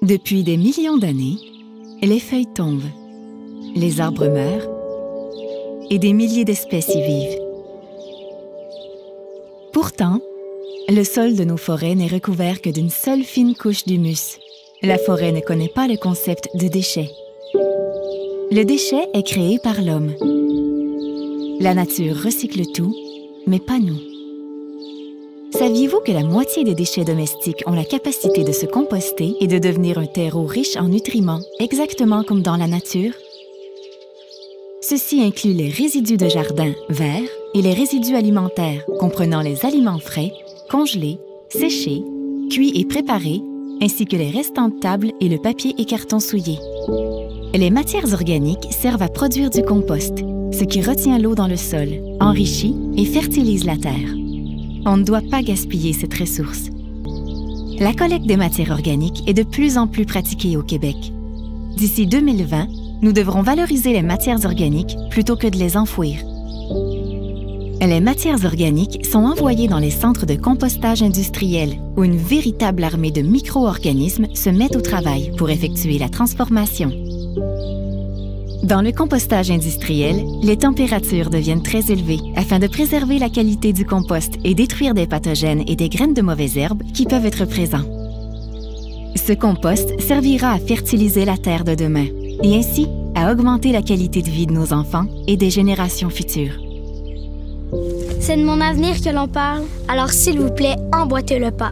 Depuis des millions d'années, les feuilles tombent, les arbres meurent et des milliers d'espèces y vivent. Pourtant, le sol de nos forêts n'est recouvert que d'une seule fine couche d'humus. La forêt ne connaît pas le concept de déchet. Le déchet est créé par l'homme. La nature recycle tout, mais pas nous. Saviez-vous que la moitié des déchets domestiques ont la capacité de se composter et de devenir un terreau riche en nutriments, exactement comme dans la nature? Ceci inclut les résidus de jardin verts et les résidus alimentaires, comprenant les aliments frais, congelés, séchés, cuits et préparés, ainsi que les restants de table et le papier et carton souillés. Les matières organiques servent à produire du compost, ce qui retient l'eau dans le sol, enrichit et fertilise la terre. On ne doit pas gaspiller cette ressource. La collecte des matières organiques est de plus en plus pratiquée au Québec. D'ici 2020, nous devrons valoriser les matières organiques plutôt que de les enfouir. Les matières organiques sont envoyées dans les centres de compostage industriels où une véritable armée de micro-organismes se met au travail pour effectuer la transformation. Dans le compostage industriel, les températures deviennent très élevées afin de préserver la qualité du compost et détruire des pathogènes et des graines de mauvaises herbes qui peuvent être présents. Ce compost servira à fertiliser la terre de demain et ainsi à augmenter la qualité de vie de nos enfants et des générations futures. C'est de mon avenir que l'on parle, alors s'il vous plaît, emboîtez le pas.